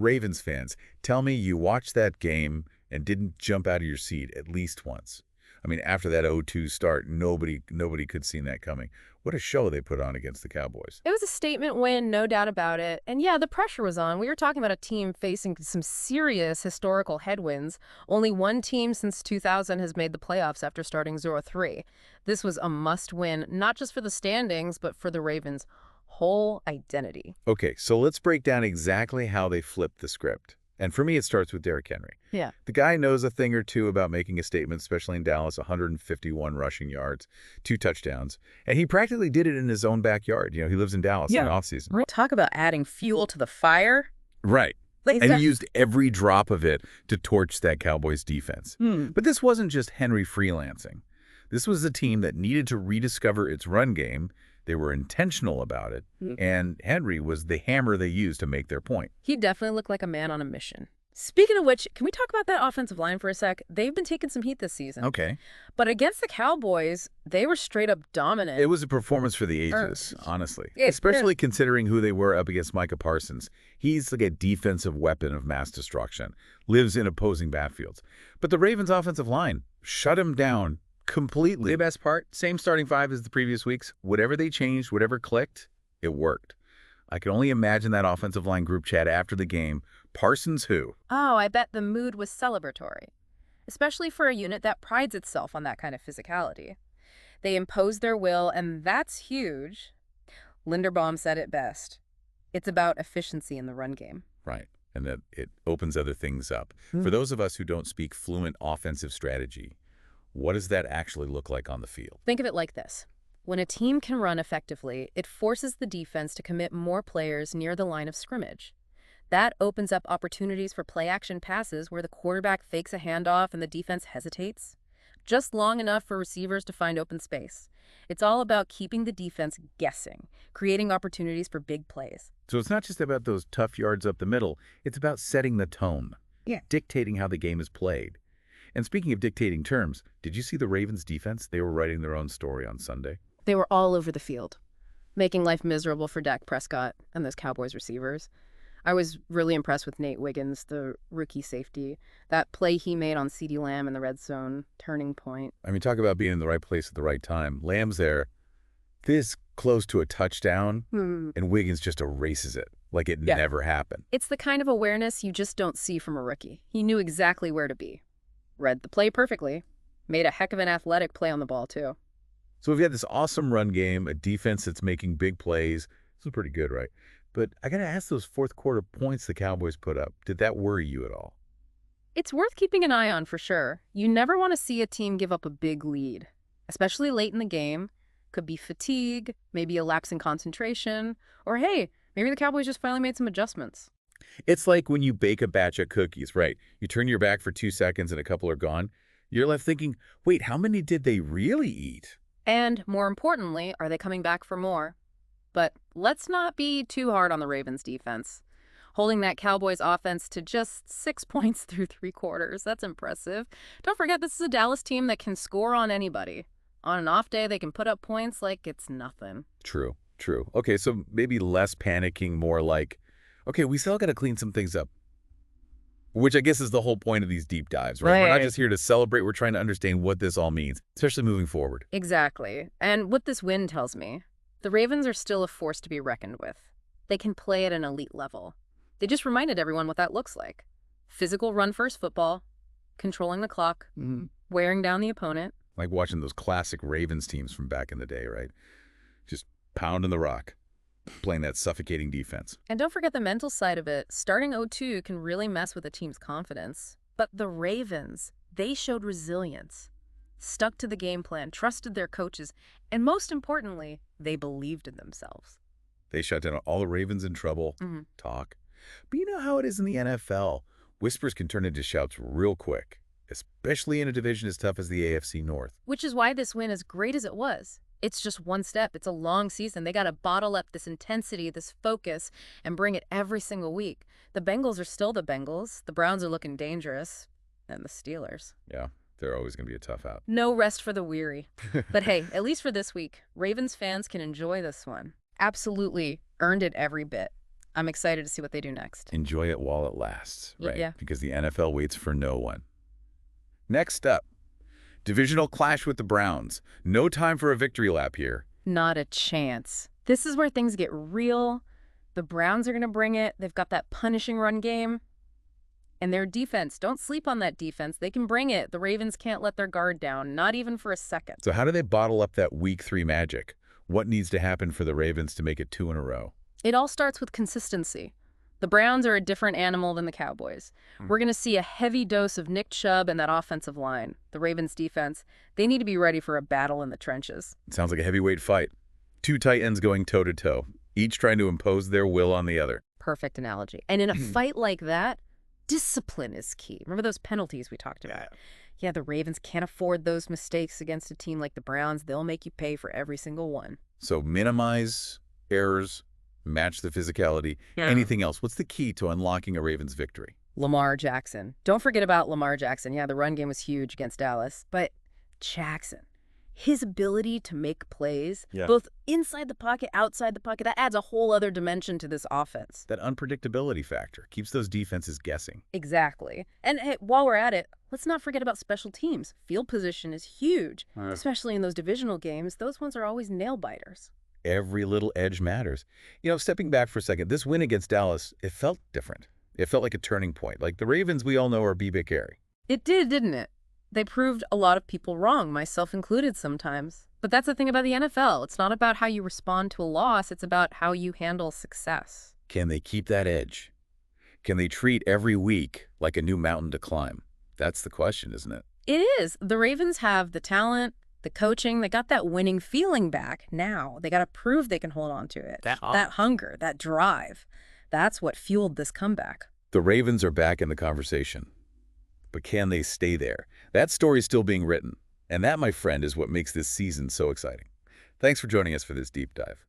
Ravens fans, tell me you watched that game and didn't jump out of your seat at least once. I mean, after that 0-2 start, nobody could see that coming. What a show they put on against the Cowboys. It was a statement win, no doubt about it. And yeah, the pressure was on. We were talking about a team facing some serious historical headwinds. Only one team since 2000 has made the playoffs after starting 0-3. This was a must-win, not just for the standings, but for the Ravens' whole identity. Okay, so let's break down exactly how they flipped the script. And for me, it starts with Derrick Henry. Yeah. The guy knows a thing or two about making a statement, especially in Dallas, 151 rushing yards, 2 touchdowns. And he practically did it in his own backyard. You know, he lives in Dallas in the offseason. Right. Talk about adding fuel to the fire. Right. And he used every drop of it to torch that Cowboys defense. But this wasn't just Henry freelancing. This was a team that needed to rediscover its run game. They were intentional about it, and Henry was the hammer they used to make their point. He definitely looked like a man on a mission. Speaking of which, can we talk about that offensive line for a sec? They've been taking some heat this season. Okay. But against the Cowboys, they were straight up dominant. It was a performance for the ages, honestly. Especially considering who they were up against Micah Parsons. He's like a defensive weapon of mass destruction, lives in opposing backfields. But the Ravens' offensive line shut him down completely. The best part, same starting 5 as the previous weeks. Whatever they changed, whatever clicked, it worked. I can only imagine that offensive line group chat after the game. Parsons who? Oh, I bet the mood was celebratory, especially for a unit that prides itself on that kind of physicality. They imposed their will, and that's huge. Linderbaum said it best. It's about efficiency in the run game. Right, and that it opens other things up. For those of us who don't speak fluent offensive strategy, what does that actually look like on the field? Think of it like this. When a team can run effectively, it forces the defense to commit more players near the line of scrimmage. That opens up opportunities for play-action passes where the quarterback fakes a handoff and the defense hesitates, just long enough for receivers to find open space. It's all about keeping the defense guessing, creating opportunities for big plays. So it's not just about those tough yards up the middle. It's about setting the tone, dictating how the game is played. And speaking of dictating terms, did you see the Ravens' defense? They were writing their own story on Sunday. They were all over the field, making life miserable for Dak Prescott and those Cowboys receivers. I was really impressed with Nate Wiggins, the rookie safety. That play he made on CeeDee Lamb in the red zone, turning point. I mean, talk about being in the right place at the right time. Lamb's there, this close to a touchdown, and Wiggins just erases it like it never happened. It's the kind of awareness you just don't see from a rookie. He knew exactly where to be. Read the play perfectly. Made a heck of an athletic play on the ball, too. So we've had this awesome run game, a defense that's making big plays. This is pretty good, right? But I got to ask, those fourth quarter points the Cowboys put up, did that worry you at all? It's worth keeping an eye on for sure. You never want to see a team give up a big lead, especially late in the game. Could be fatigue, maybe a lapse in concentration, or hey, maybe the Cowboys just finally made some adjustments. It's like when you bake a batch of cookies, right? You turn your back for 2 seconds and a couple are gone. You're left thinking, wait, how many did they really eat? And more importantly, are they coming back for more? But let's not be too hard on the Ravens defense. Holding that Cowboys offense to just 6 points through 3 quarters, that's impressive. Don't forget, this is a Dallas team that can score on anybody. On an off day, they can put up points like it's nothing. True. Okay, so maybe less panicking, more like, okay, we still got to clean some things up. Which I guess is the whole point of these deep dives, right? We're not just here to celebrate. We're trying to understand what this all means, especially moving forward. Exactly. And what this win tells me, the Ravens are still a force to be reckoned with. They can play at an elite level. They just reminded everyone what that looks like. Physical run-first football, controlling the clock, wearing down the opponent. Like watching those classic Ravens teams from back in the day, right? Just pounding the rock, playing that suffocating defense. And don't forget the mental side of it. Starting 0-2 can really mess with a team's confidence. But the Ravens, they showed resilience, stuck to the game plan, trusted their coaches, and most importantly, they believed in themselves. They shut down all the Ravens in trouble talk. But you know how it is in the NFL. Whispers can turn into shouts real quick, especially in a division as tough as the AFC North. Which is why this win, as great as it was, it's just one step. It's a long season. They got to bottle up this intensity, this focus, and bring it every single week. The Bengals are still the Bengals. The Browns are looking dangerous. And the Steelers. Yeah, they're always going to be a tough out. No rest for the weary. But hey, at least for this week, Ravens fans can enjoy this one. Absolutely earned it every bit. I'm excited to see what they do next. Enjoy it while it lasts, right? Yeah. Because the NFL waits for no one. Next up, divisional clash with the Browns. No time for a victory lap here. Not a chance. This is where things get real. The Browns are going to bring it. They've got that punishing run game. And their defense, don't sleep on that defense. They can bring it. The Ravens can't let their guard down, not even for a second. So how do they bottle up that Week 3 magic? What needs to happen for the Ravens to make it 2 in a row? It all starts with consistency. The Browns are a different animal than the Cowboys. We're going to see a heavy dose of Nick Chubb and that offensive line. The Ravens' defense, they need to be ready for a battle in the trenches. It sounds like a heavyweight fight. 2 tight ends going toe-to-toe, each trying to impose their will on the other. Perfect analogy. And in a fight like that, discipline is key. Remember those penalties we talked about? Yeah, the Ravens can't afford those mistakes against a team like the Browns. They'll make you pay for every single one. So minimize errors, match the physicality. Anything else? What's the key to unlocking a Ravens victory? Lamar Jackson. Don't forget about Lamar Jackson. Yeah, the run game was huge against Dallas. But Jackson, his ability to make plays, both inside the pocket, outside the pocket, that adds a whole other dimension to this offense. That unpredictability factor keeps those defenses guessing. Exactly. And hey, while we're at it, let's not forget about special teams. Field position is huge, especially in those divisional games. Those ones are always nail-biters. Every little edge matters. You know, stepping back for a second, this win against Dallas, it felt different. It felt like a turning point. Like the Ravens, we all know, are be-big-airy. It did, didn't it? They proved a lot of people wrong, myself included sometimes. But that's the thing about the NFL. It's not about how you respond to a loss. It's about how you handle success. Can they keep that edge? Can they treat every week like a new mountain to climb? That's the question, isn't it? It is. The Ravens have the talent, the coaching. They got that winning feeling back now. They got to prove they can hold on to it. That hunger, that drive. That's what fueled this comeback. The Ravens are back in the conversation. But can they stay there? That story's still being written. And that, my friend, is what makes this season so exciting. Thanks for joining us for this deep dive.